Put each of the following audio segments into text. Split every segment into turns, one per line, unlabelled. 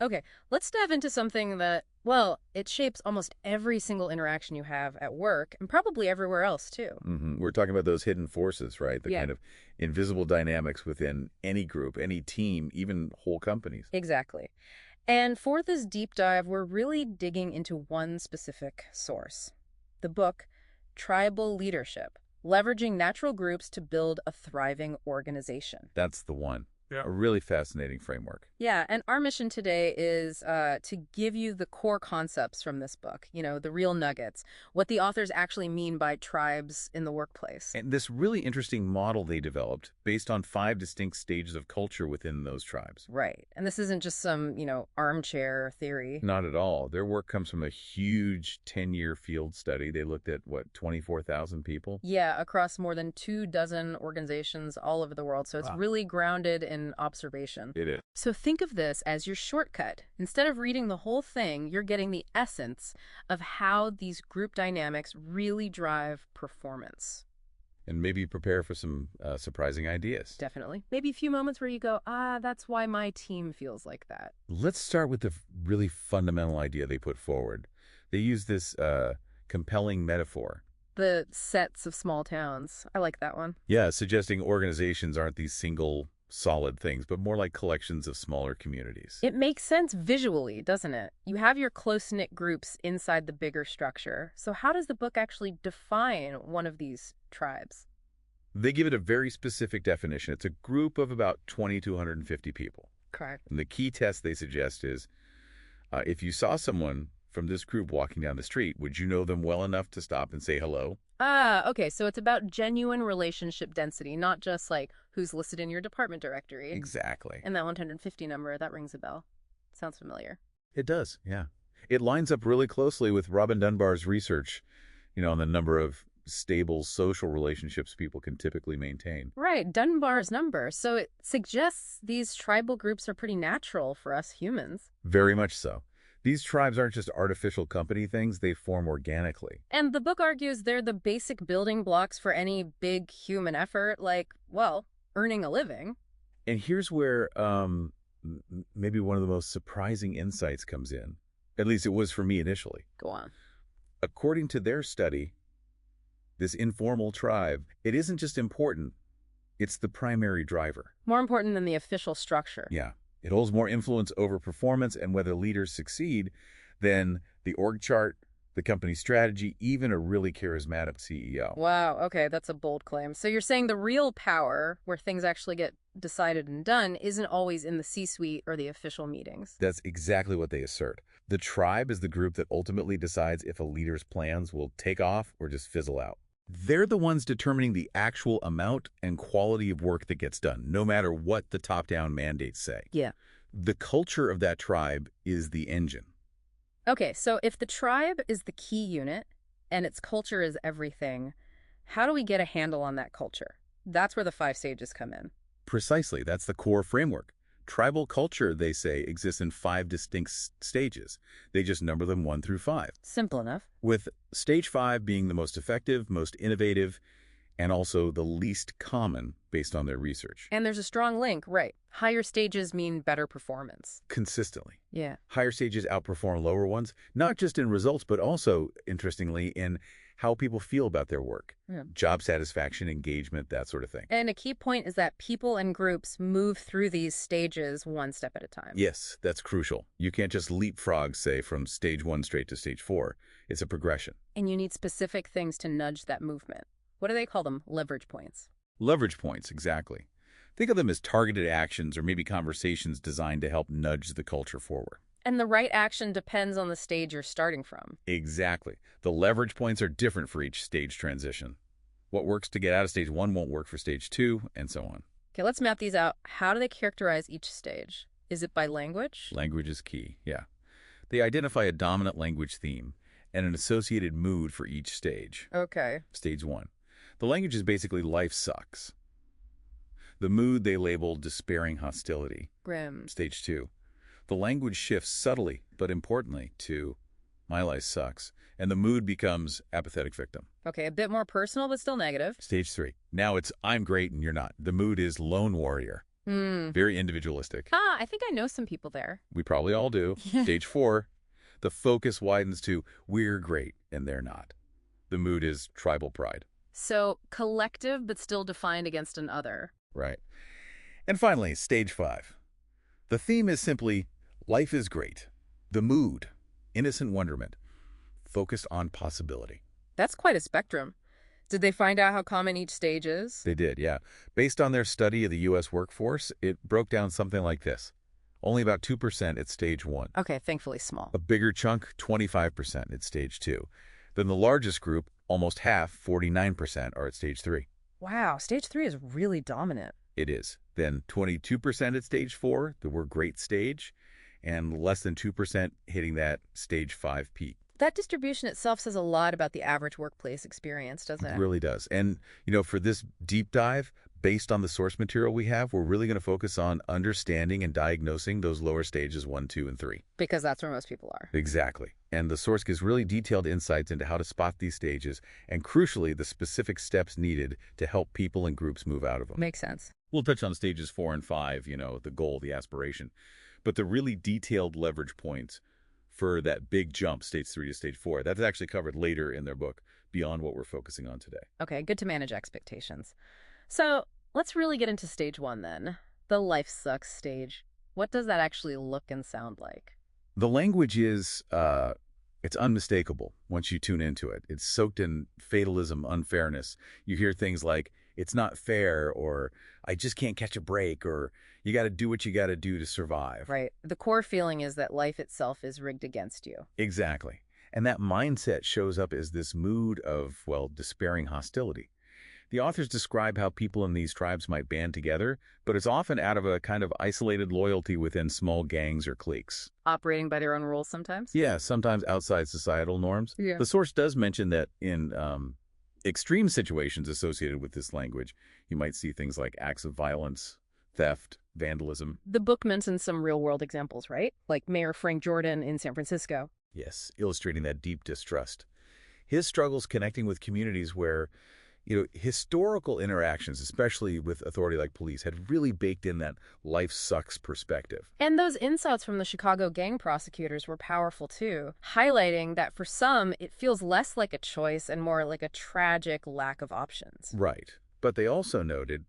Okay, let's dive into something that, well, it shapes almost every single interaction you have at work and probably everywhere else too.
We're talking about those hidden forces, right? The
Yeah,
kind of invisible dynamics within any group, any team, even whole companies.
exactly. And for this deep dive, we're really digging into one specific source. The book, Tribal Leadership, Leveraging Natural Groups to Build a Thriving Organization.
That's the one.
Yeah.
A really fascinating framework.
Yeah, and our mission today is to give you the core concepts from this book, the real nuggets, what the authors actually mean by tribes in the workplace.
And this really interesting model they developed based on 5 distinct stages of culture within those tribes.
Right. And this isn't just some, armchair theory.
Not at all. Their work comes from a huge 10-year field study. They looked at, 24,000 people?
Yeah, across more than 24 organizations all over the world. So it's
Wow.
really grounded in observation.
It is.
So think of this as your shortcut. Instead of reading the whole thing, you're getting the essence of how these group dynamics really drive performance.
And maybe prepare for some surprising ideas.
Definitely. Maybe a few moments where you go, that's why my team feels like that.
Let's start with the really fundamental idea they put forward. They use this compelling metaphor.
The sets of small towns. I like that one.
Yeah, suggesting organizations aren't these single solid things, but more like collections of smaller communities.
It makes sense visually, doesn't it? You have your close-knit groups inside the bigger structure. So how does the book actually define one of these tribes?
They give it a very specific definition. It's a group of about 20 to 150 people.
Correct.
And the key test they suggest is if you saw someone from this group walking down the street, would you know them well enough to stop and say hello?
Okay, so it's about genuine relationship density, not just like who's listed in your department directory.
Exactly.
And that 150 number, that rings a bell. Sounds familiar.
It does, yeah. It lines up really closely with Robin Dunbar's research, on the number of stable social relationships people can typically maintain.
Right, Dunbar's number. So it suggests these tribal groups are pretty natural for us humans.
Very much so. These tribes aren't just artificial company things, they form organically.
And the book argues they're the basic building blocks for any big human effort, like, well, earning a living.
And here's where maybe one of the most surprising insights comes in. At least it was for me initially.
Go on.
According to their study, this informal tribe, it isn't just important, it's the primary driver.
More important than the official structure.
Yeah. It holds more influence over performance and whether leaders succeed than the org chart, the company strategy, even a really charismatic CEO.
Wow, okay, that's a bold claim. So you're saying the real power, where things actually get decided and done, isn't always in the C-suite or the official meetings.
That's exactly what they assert. The tribe is the group that ultimately decides if a leader's plans will take off or just fizzle out. They're the ones determining the actual amount and quality of work that gets done, no matter what the top-down mandates say.
Yeah.
The culture of that tribe is the engine.
Okay, so if the tribe is the key unit and its culture is everything, how do we get a handle on that culture? That's where the 5 stages come in.
Precisely, that's the core framework. Tribal culture, they say, exists in 5 distinct stages. They just number them 1 through 5.
Simple enough.
With stage 5 being the most effective, most innovative, and also the least common based on their research.
And there's a strong link, right? Higher stages mean better performance.
Consistently.
Yeah.
Higher stages outperform lower ones, not just in results, but also, interestingly, in how people feel about their work.
Yeah.
Job satisfaction, engagement, that sort of thing.
And a key point is that people and groups move through these stages one step at a time.
Yes, that's crucial. You can't just leapfrog, say, from stage 1 straight to stage 4. It's a progression.
And you need specific things to nudge that movement. What do they call them? Leverage points.
Leverage points, exactly. Think of them as targeted actions or maybe conversations designed to help nudge the culture forward.
And the right action depends on the stage you're starting from.
Exactly. The leverage points are different for each stage transition. What works to get out of stage 1 won't work for stage 2, and so on.
Okay, let's map these out. How do they characterize each stage? Is it by language?
Language is key, yeah. They identify a dominant language theme and an associated mood for each stage.
Okay.
Stage 1. The language is basically life sucks. The mood they label despairing hostility.
Grim.
Stage 2. The language shifts subtly, but importantly, to my life sucks, and the mood becomes apathetic victim.
Okay, a bit more personal, but still negative.
Stage 3. Now it's I'm great and you're not. The mood is lone warrior.
Hmm.
Very individualistic.
I think I know some people there.
We probably all do. Stage 4, the focus widens to we're great and they're not. The mood is tribal pride.
So collective, but still defined against an other.
Right. And finally, stage 5. The theme is simply life is great. The mood, innocent wonderment, focused on possibility.
That's quite a spectrum. Did they find out how common each stage is?
They did, yeah. Based on their study of the U.S. workforce, it broke down something like this. Only about 2% at stage 1.
Okay, thankfully small.
A bigger chunk, 25% at stage 2. Then the largest group, almost half, 49%, are at stage 3.
Wow, stage 3 is really dominant.
It is. Then 22% at stage 4, the we're great stage, and less than 2% hitting that stage 5 peak.
That distribution itself says a lot about the average workplace experience, doesn't
It
it?
really does. And, for this deep dive, based on the source material we have, we're really going to focus on understanding and diagnosing those lower stages 1, 2, and 3.
Because that's where most people are.
Exactly. And the source gives really detailed insights into how to spot these stages and, crucially, the specific steps needed to help people and groups move out of them.
Makes sense.
We'll touch on stages 4 and 5, the goal, the aspiration. But the really detailed leverage points for that big jump, stage 3 to stage 4, that's actually covered later in their book, beyond what we're focusing on today.
Okay, good to manage expectations. So let's really get into stage 1 then. The life sucks stage. What does that actually look and sound like?
The language is, it's unmistakable once you tune into it. It's soaked in fatalism, unfairness. You hear things like, it's not fair, or I just can't catch a break, or you got to do what you got to do to survive.
Right. The core feeling is that life itself is rigged against you.
Exactly. And that mindset shows up as this mood of, despairing hostility. The authors describe how people in these tribes might band together, but it's often out of a kind of isolated loyalty within small gangs or cliques.
Operating by their own rules sometimes?
Yeah, sometimes outside societal norms.
Yeah.
The source does mention that in extreme situations associated with this language, you might see things like acts of violence, theft, vandalism.
The book mentions some real-world examples, right? Like Mayor Frank Jordan in San Francisco.
Yes, illustrating that deep distrust. His struggles connecting with communities where, historical interactions, especially with authority like police, had really baked in that life sucks perspective.
And those insights from the Chicago gang prosecutors were powerful too, highlighting that for some, it feels less like a choice and more like a tragic lack of options.
Right. But they also noted,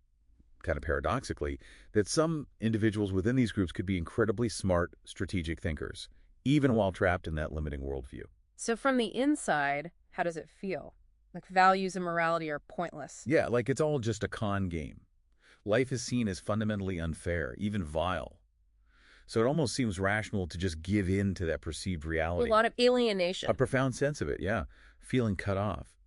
kind of paradoxically, that some individuals within these groups could be incredibly smart, strategic thinkers, even while trapped in that limiting worldview.
So from the inside, how does it feel? Like values and morality are pointless.
Yeah, like it's all just a con game. Life is seen as fundamentally unfair, even vile. So it almost seems rational to just give in to that perceived reality.
A lot of alienation.
A profound sense of it, yeah. Feeling cut off.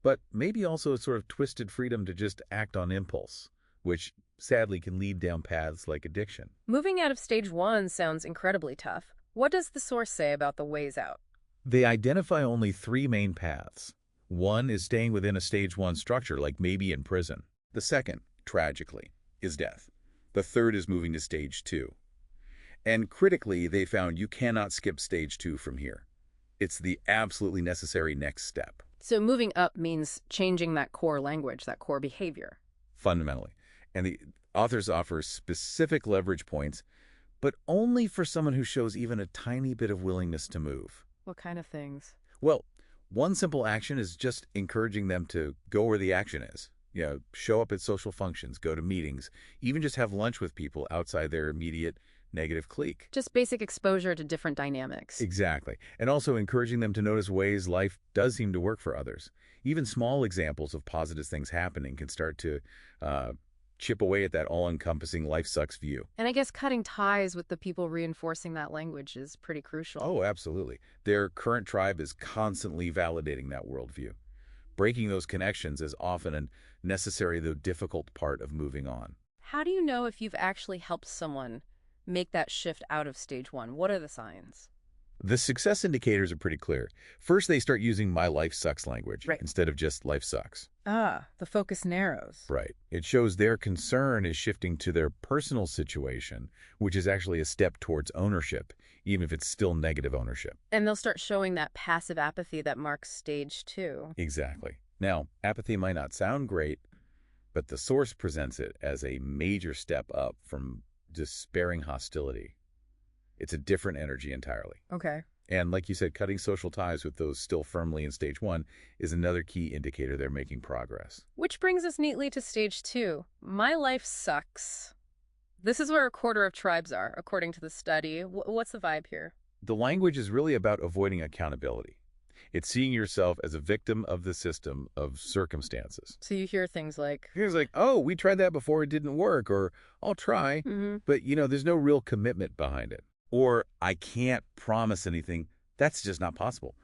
But maybe also a sort of twisted freedom to just act on impulse, which sadly can lead down paths like addiction.
Moving out of stage 1 sounds incredibly tough. What does the source say about the ways out?
They identify only 3 main paths. One is staying within a stage 1 structure, like maybe in prison. The second, tragically, is death. The third is moving to stage 2. And critically, they found you cannot skip stage 2 from here. It's the absolutely necessary next step.
So moving up means changing that core language, that core behavior.
Fundamentally. And the authors offer specific leverage points, but only for someone who shows even a tiny bit of willingness to move.
What kind of things?
Well, one simple action is just encouraging them to go where the action is. Show up at social functions, go to meetings, even just have lunch with people outside their immediate negative clique.
Just basic exposure to different dynamics.
Exactly. And also encouraging them to notice ways life does seem to work for others. Even small examples of positive things happening can start to chip away at that all-encompassing life sucks view.
And I guess cutting ties with the people reinforcing that language is pretty crucial.
Oh, absolutely. Their current tribe is constantly validating that worldview. Breaking those connections is often a necessary, though difficult, part of moving on.
How do you know if you've actually helped someone make that shift out of stage 1? What are the signs?
The success indicators are pretty clear. First, they start using my life sucks language instead of just life sucks.
The focus narrows.
Right. It shows their concern is shifting to their personal situation, which is actually a step towards ownership, even if it's still negative ownership.
And they'll start showing that passive apathy that marks stage 2.
Exactly. Now, apathy might not sound great, But the source presents it as a major step up from despairing hostility. It's a different energy entirely.
Okay.
And like you said, cutting social ties with those still firmly in stage 1 is another key indicator they're making progress.
Which brings us neatly to stage 2. My life sucks. This is where a quarter of tribes are, according to the study. What's the vibe here?
The language is really about avoiding accountability. It's seeing yourself as a victim of the system of circumstances.
So you hear things like,
It's like, oh, we tried that before, it didn't work, or I'll try. But, there's no real commitment behind it. Or I can't promise anything. That's just not possible.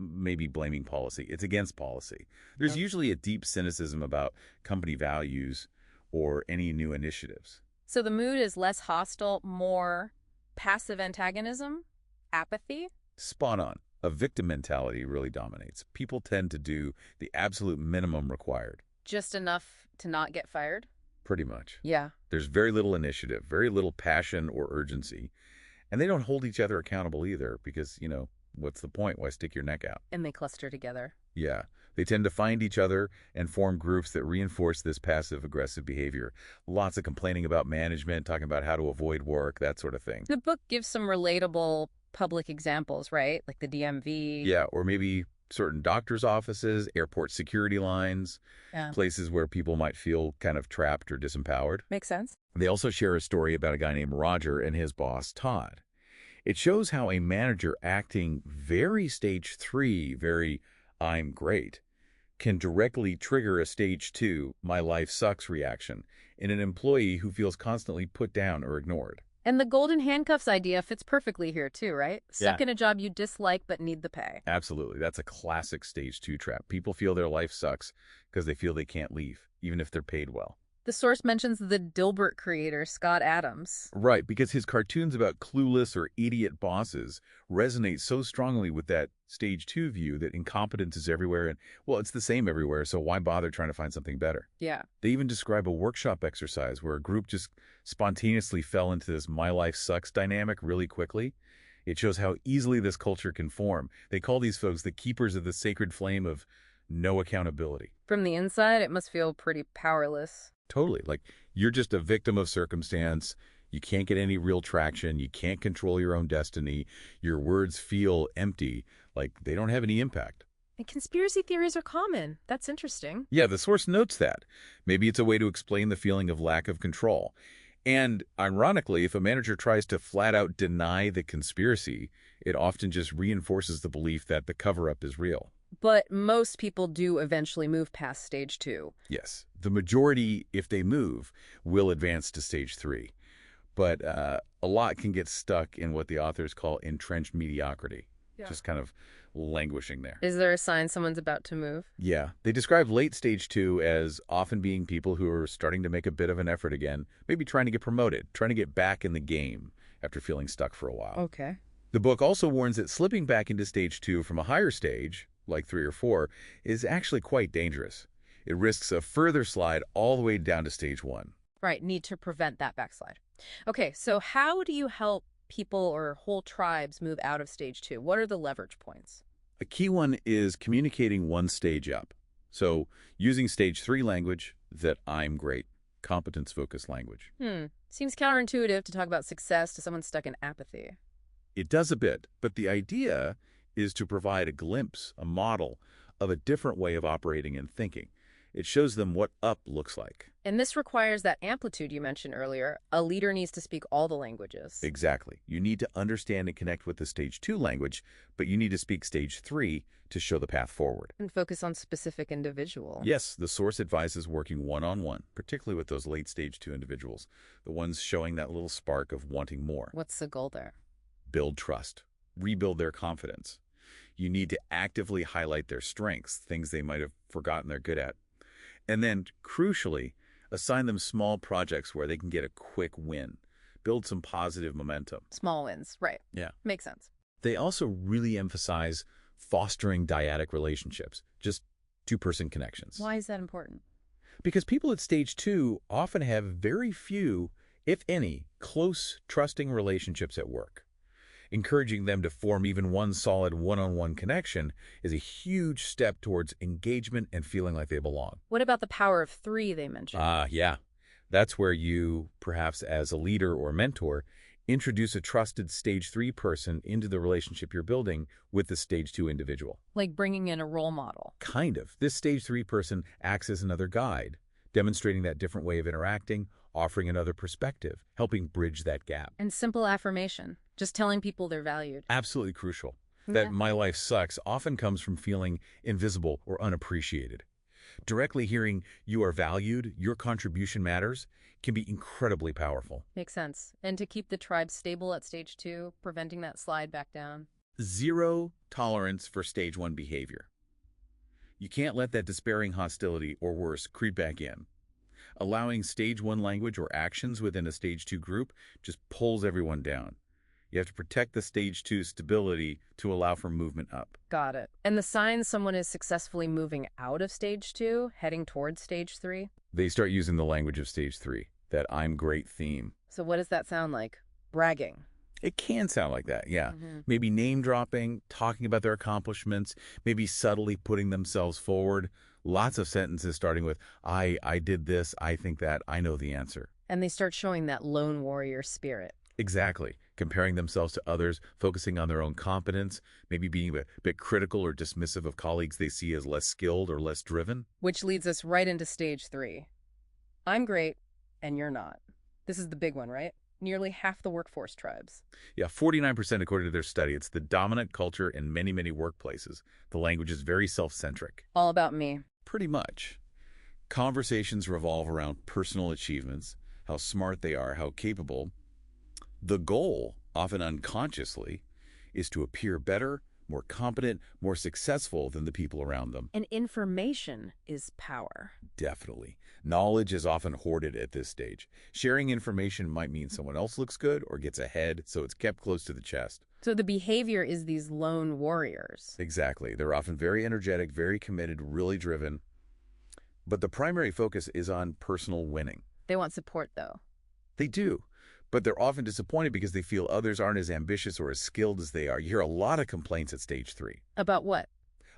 Maybe blaming policy. It's against policy. There's usually a deep cynicism about company values or any new initiatives.
So the mood is less hostile, more passive antagonism, apathy?
Spot on. A victim mentality really dominates. People tend to do the absolute minimum required.
Just enough to not get fired?
Pretty much.
Yeah.
There's very little initiative, very little passion or urgency. And they don't hold each other accountable either because, what's the point? Why stick your neck out?
And they cluster together.
Yeah. They tend to find each other and form groups that reinforce this passive-aggressive behavior. Lots of complaining about management, talking about how to avoid work, that sort of thing.
The book gives some relatable public examples, right? Like the DMV.
Yeah, or maybe certain doctors' offices, airport security lines, places where people might feel kind of trapped or disempowered.
Makes sense.
They also share a story about a guy named Roger and his boss, Todd. It shows how a manager acting very stage 3, very I'm great, can directly trigger a stage 2, my life sucks reaction in an employee who feels constantly put down or ignored.
And the golden handcuffs idea fits perfectly here too, right? Stuck
Yeah.
in a job you dislike but need the pay.
Absolutely. That's a classic stage 2 trap. People feel their life sucks because they feel they can't leave, even if they're paid well.
The source mentions the Dilbert creator, Scott Adams.
Right, because his cartoons about clueless or idiot bosses resonate so strongly with that stage 2 view that incompetence is everywhere and, well, it's the same everywhere, so why bother trying to find something better?
Yeah.
They even describe a workshop exercise where a group just spontaneously fell into this my life sucks dynamic really quickly. It shows how easily this culture can form. They call these folks the keepers of the sacred flame of no accountability.
From the inside, it must feel pretty powerless.
Totally. Like, you're just a victim of circumstance. You can't get any real traction. You can't control your own destiny. Your words feel empty, like they don't have any impact.
And conspiracy theories are common. That's interesting.
Yeah, the source notes that. Maybe it's a way to explain the feeling of lack of control. And ironically, if a manager tries to flat out deny the conspiracy, it often just reinforces the belief that the cover-up is real.
But most people do eventually move past stage 2.
Yes. The majority, if they move, will advance to stage 3. But a lot can get stuck in what the authors call entrenched mediocrity, just kind of languishing there.
Is there a sign someone's about to move?
Yeah. They describe late stage 2 as often being people who are starting to make a bit of an effort again, maybe trying to get promoted, trying to get back in the game after feeling stuck for a while.
Okay.
The book also warns that slipping back into stage 2 from a higher stage, like 3 or 4, is actually quite dangerous. It risks a further slide all the way down to stage 1.
Right, need to prevent that backslide. Okay, so how do you help people or whole tribes move out of stage 2? What are the leverage points?
A key one is communicating one stage up. So using stage 3 language, that I'm great, competence-focused language.
Seems counterintuitive to talk about success to someone stuck in apathy.
It does a bit, but the idea is to provide a glimpse, a model of a different way of operating and thinking. It shows them what up looks like.
And this requires that amplitude you mentioned earlier. A leader needs to speak all the languages.
Exactly. You need to understand and connect with the stage 2 language, but you need to speak stage 3 to show the path forward.
And focus on specific individual.
Yes, the source advises working one-on-one, particularly with those late stage 2 individuals, the ones showing that little spark of wanting more.
What's the goal there?
Build trust. Rebuild their confidence. You need to actively highlight their strengths, things they might have forgotten they're good at. And then, crucially, assign them small projects where they can get a quick win. Build some positive momentum.
Small wins, right.
Yeah.
Makes sense.
They also really emphasize fostering dyadic relationships, just two-person connections.
Why is that important?
Because people at stage 2 often have very few, if any, close, trusting relationships at work. Encouraging them to form even one solid one-on-one connection is a huge step towards engagement and feeling like they belong.
What about the power of three they mentioned?
Yeah. That's where you, perhaps as a leader or mentor, introduce a trusted stage 3 person into the relationship you're building with the stage 2 individual.
Like bringing in a role model.
Kind of. This stage 3 person acts as another guide, demonstrating that different way of interacting, offering another perspective, helping bridge that gap.
And simple affirmation, just telling people they're valued.
Absolutely crucial.
Yeah.
That my life sucks often comes from feeling invisible or unappreciated. Directly hearing you are valued, your contribution matters, can be incredibly powerful.
Makes sense. And to keep the tribe stable at stage 2, preventing that slide back down.
Zero tolerance for stage 1 behavior. You can't let that despairing hostility, or worse, creep back in. Allowing stage 1 language or actions within a stage 2 group just pulls everyone down. You have to protect the stage 2 stability to allow for movement up.
Got it. And the signs someone is successfully moving out of stage 2, heading towards stage 3?
They start using the language of stage 3, that I'm great theme.
So what does that sound like? Bragging.
It can sound like that, yeah.
Mm-hmm.
Maybe name dropping, talking about their accomplishments, maybe subtly putting themselves forward. Lots of sentences starting with, I did this, I think that, I know the answer.
And they start showing that lone warrior spirit.
Exactly. Comparing themselves to others, focusing on their own competence, maybe being a bit critical or dismissive of colleagues they see as less skilled or less driven.
Which leads us right into stage 3. I'm great, and you're not. This is the big one, right? Nearly half the workforce tribes.
Yeah, 49% according to their study. It's the dominant culture in many, many workplaces. The language is very self-centric.
All about me.
Pretty much. Conversations revolve around personal achievements, how smart they are, how capable. The goal, often unconsciously, is to appear better, more competent, more successful than the people around them.
And information is power.
Definitely. Knowledge is often hoarded at this stage. Sharing information might mean someone else looks good or gets ahead, so it's kept close to the chest.
So the behavior is these lone warriors.
Exactly. They're often very energetic, very committed, really driven. But the primary focus is on personal winning.
They want support, though.
They do. But they're often disappointed because they feel others aren't as ambitious or as skilled as they are. You hear a lot of complaints at stage 3.
About what?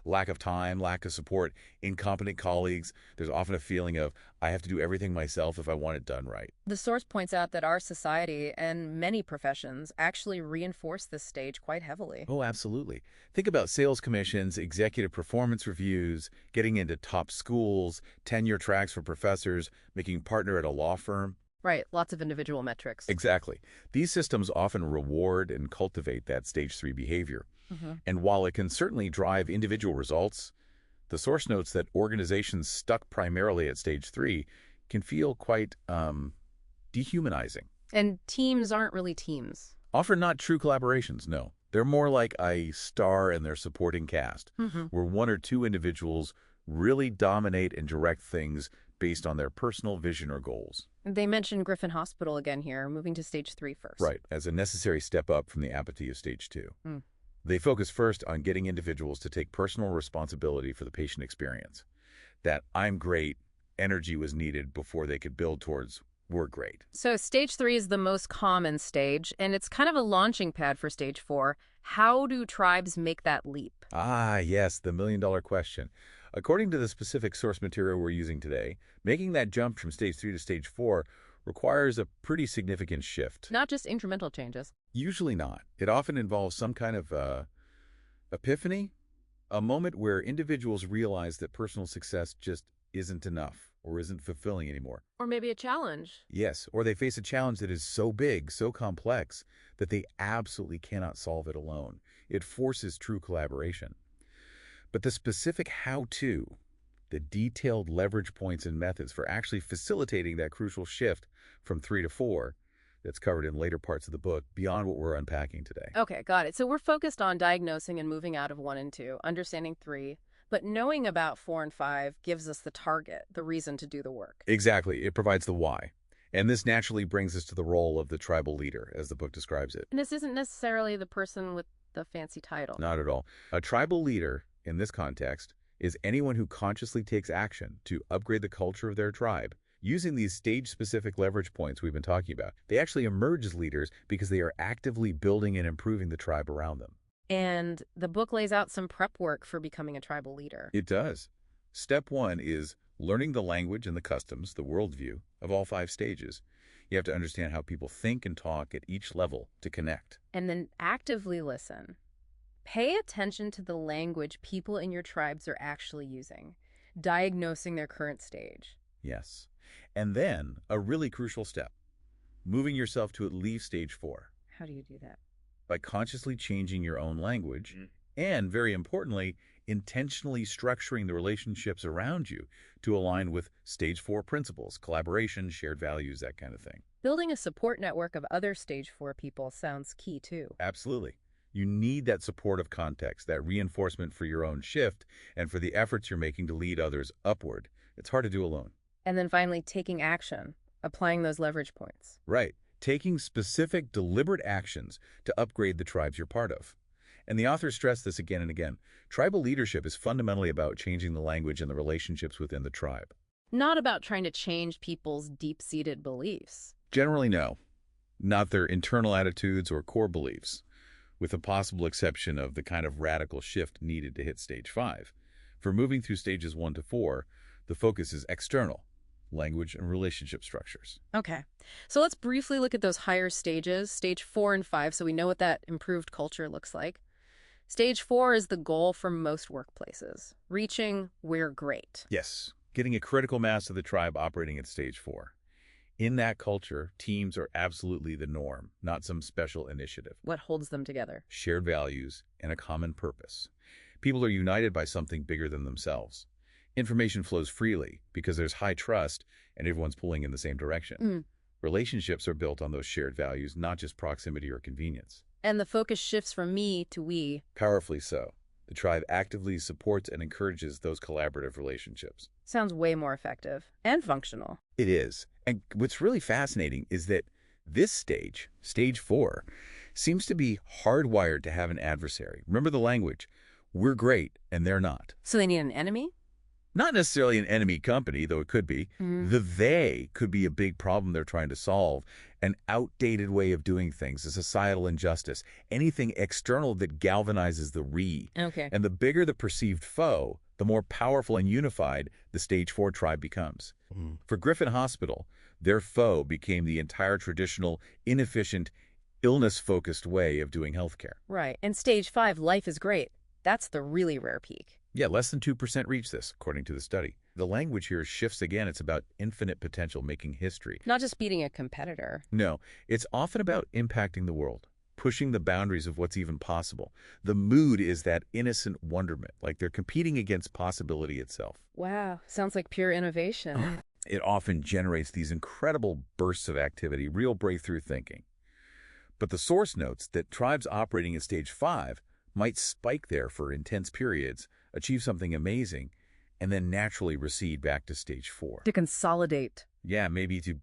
Lack of time, lack of support, incompetent colleagues. There's often a feeling of, I have to do everything myself if I want it done right.
The source points out that our society and many professions actually reinforce this stage quite heavily.
Oh, absolutely. Think about sales commissions, executive performance reviews, getting into top schools, tenure tracks for professors, making partner at a law firm.
Right, lots of individual metrics.
Exactly. These systems often reward and cultivate that stage 3 behavior. And while it can certainly drive individual results, the source notes that organizations stuck primarily at stage 3 can feel quite dehumanizing.
And teams aren't really teams.
Often not true collaborations, no. They're more like a star and their supporting cast, where one or two individuals really dominate and direct things based on their personal vision or goals.
They mention Griffin Hospital again here, moving to stage 3 first.
Right, as a necessary step up from the apathy of stage 2. They focus first on getting individuals to take personal responsibility for the patient experience. That I'm great energy was needed before they could build towards we're great.
So stage 3 is the most common stage, and it's kind of a launching pad for stage 4. How do tribes make that leap?
Yes, the million-dollar question. According to the specific source material we're using today, making that jump from stage 3 to stage 4 requires a pretty significant shift.
Not just incremental changes.
Usually not. It often involves some kind of epiphany, a moment where individuals realize that personal success just isn't enough or isn't fulfilling anymore.
Or maybe a challenge.
Yes, or they face a challenge that is so big, so complex, that they absolutely cannot solve it alone. It forces true collaboration. But the specific how-to, the detailed leverage points and methods for actually facilitating that crucial shift from 3 to 4, that's covered in later parts of the book beyond what we're unpacking today.
Okay, got it. So we're focused on diagnosing and moving out of 1 and 2, understanding 3, but knowing about 4 and 5 gives us the target, the reason to do the work.
Exactly. It provides the why. And this naturally brings us to the role of the tribal leader, as the book describes it.
And this isn't necessarily the person with the fancy title.
Not at all. A tribal leader, in this context, is anyone who consciously takes action to upgrade the culture of their tribe Using these stage-specific leverage points we've been talking about, they actually emerge as leaders because they are actively building and improving the tribe around them.
And the book lays out some prep work for becoming a tribal leader.
It does. Step one is learning the language and the customs, the worldview, of all 5 stages. You have to understand how people think and talk at each level to connect.
And then actively listen. Pay attention to the language people in your tribes are actually using, diagnosing their current stage.
Yes. And then, a really crucial step, moving yourself to at least stage 4.
How do you do that?
By consciously changing your own language and, very importantly, intentionally structuring the relationships around you to align with stage 4 principles, collaboration, shared values, that kind of thing.
Building a support network of other stage 4 people sounds key too.
Absolutely. You need that supportive context, that reinforcement for your own shift and for the efforts you're making to lead others upward. It's hard to do alone.
And then finally, taking action, applying those leverage points.
Right. Taking specific, deliberate actions to upgrade the tribes you're part of. And the authors stress this again and again. Tribal leadership is fundamentally about changing the language and the relationships within the tribe.
Not about trying to change people's deep-seated beliefs.
Generally, no. Not their internal attitudes or core beliefs, with the possible exception of the kind of radical shift needed to hit stage 5. For moving through stages 1 to 4, the focus is external, language and relationship structures.
Okay, so let's briefly look at those higher stages, stage 4 and 5, so we know what that improved culture looks like. Stage 4 is the goal for most workplaces, reaching "we're great."
Yes, getting a critical mass of the tribe operating at stage 4. In that culture, teams are absolutely the norm, not some special initiative.
What holds them together?
Shared values and a common purpose. People are united by something bigger than themselves. Information flows freely because there's high trust and everyone's pulling in the same direction. Relationships are built on those shared values, not just proximity or convenience.
And the focus shifts from me to we.
Powerfully so. The tribe actively supports and encourages those collaborative relationships.
Sounds way more effective and functional.
It is. And what's really fascinating is that this stage, stage 4, seems to be hardwired to have an adversary. Remember the language. We're great, and they're not.
So they need an enemy?
Not necessarily an enemy company, though it could be. The they could be a big problem they're trying to solve, an outdated way of doing things, a societal injustice, anything external that galvanizes the we.
Okay.
And the bigger the perceived foe, the more powerful and unified the stage 4 tribe becomes. For Griffin Hospital, their foe became the entire traditional, inefficient, illness-focused way of doing healthcare.
Right. And stage 5, life is great. That's the really rare peak.
Yeah, less than 2% reach this, according to the study. The language here shifts again. It's about infinite potential, making history.
Not just beating a competitor.
No, it's often about impacting the world, pushing the boundaries of what's even possible. The mood is that innocent wonderment, like they're competing against possibility itself.
Wow. Sounds like pure innovation.
It often generates these incredible bursts of activity, real breakthrough thinking. But the source notes that tribes operating at stage 5 might spike there for intense periods, achieve something amazing, and then naturally recede back to stage 4.
To consolidate.
Yeah, maybe to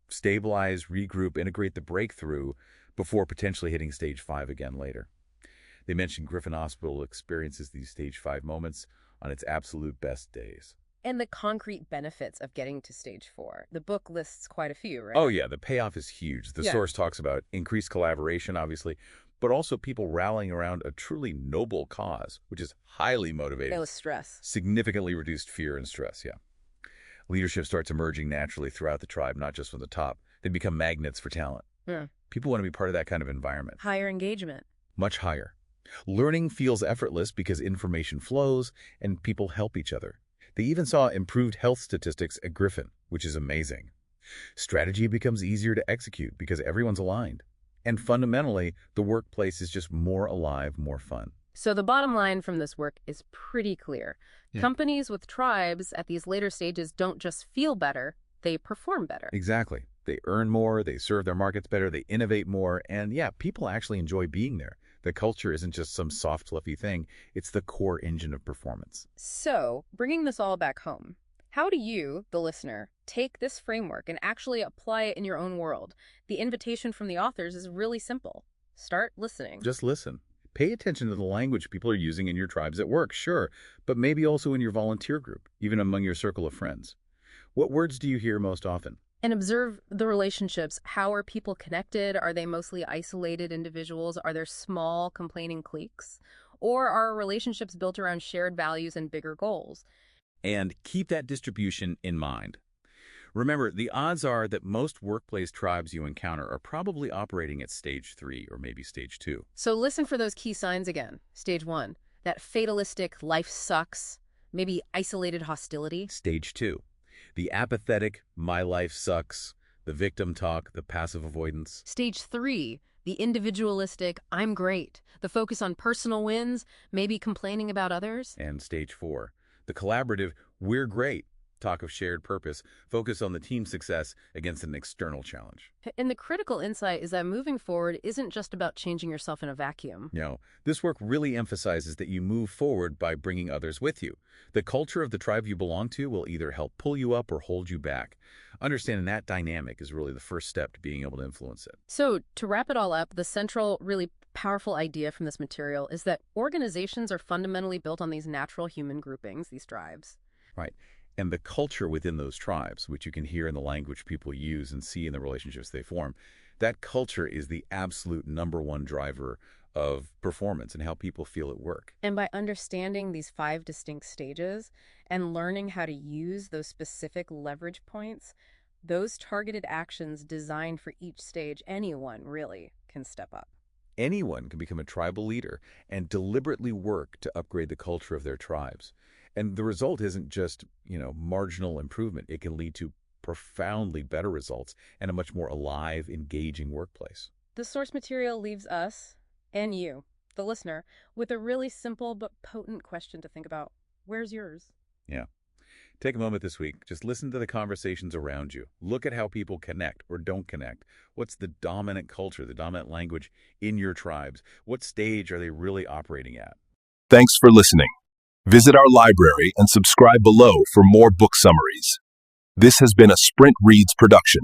stabilize, regroup, integrate the breakthrough before potentially hitting stage 5 again later. They mentioned Griffin Hospital experiences these stage 5 moments on its absolute best days.
And the concrete benefits of getting to stage 4. The book lists quite a few, right?
Oh yeah, the payoff is huge. The source talks about increased collaboration, obviously, but also people rallying around a truly noble cause, which is highly motivating.
No stress.
Significantly reduced fear and stress, yeah. Leadership starts emerging naturally throughout the tribe, not just from the top. They become magnets for talent. People want to be part of that kind of environment.
Higher engagement.
Much higher. Learning feels effortless because information flows and people help each other. They even saw improved health statistics at Griffin, which is amazing. Strategy becomes easier to execute because everyone's aligned. And fundamentally, the workplace is just more alive, more fun.
So the bottom line from this work is pretty clear. Companies with tribes at these later stages don't just feel better, they perform better.
Exactly. They earn more, they serve their markets better, they innovate more, and yeah, people actually enjoy being there. The culture isn't just some soft, fluffy thing. It's the core engine of performance.
So, bringing this all back home, how do you, the listener, take this framework and actually apply it in your own world? The invitation from the authors is really simple. Start listening.
Just listen. Pay attention to the language people are using in your tribes at work, sure, but maybe also in your volunteer group, even among your circle of friends. What words do you hear most often?
And observe the relationships. How are people connected? Are they mostly isolated individuals? Are there small complaining cliques? Or are relationships built around shared values and bigger goals?
And keep that distribution in mind. Remember, the odds are that most workplace tribes you encounter are probably operating at stage 3 or maybe stage 2.
So listen for those key signs again. Stage 1, that fatalistic life sucks, maybe isolated hostility.
Stage 2, the apathetic, my life sucks, the victim talk, the passive avoidance.
Stage 3, the individualistic I'm great, the focus on personal wins, maybe complaining about others.
And stage 4, the collaborative, we're great, talk of shared purpose, focus on the team success against an external challenge.
And the critical insight is that moving forward isn't just about changing yourself in a vacuum.
No, this work really emphasizes that you move forward by bringing others with you. The culture of the tribe you belong to will either help pull you up or hold you back. Understanding that dynamic is really the first step to being able to influence it.
So to wrap it all up, the central, really powerful idea from this material is that organizations are fundamentally built on these natural human groupings, these tribes.
Right. And the culture within those tribes, which you can hear in the language people use and see in the relationships they form, that culture is the absolute #1 driver of performance and how people feel at work.
And by understanding these 5 distinct stages and learning how to use those specific leverage points, those targeted actions designed for each stage, anyone really can step up.
Anyone can become a tribal leader and deliberately work to upgrade the culture of their tribes. And the result isn't just, marginal improvement. It can lead to profoundly better results and a much more alive, engaging workplace.
The source material leaves us, and you, the listener, with a really simple but potent question to think about. Where's yours?
Yeah. Take a moment this week. Just listen to the conversations around you. Look at how people connect or don't connect. What's the dominant culture, the dominant language in your tribes? What stage are they really operating at?
Thanks for listening. Visit our library and subscribe below for more book summaries. This has been a Sprint Reads production.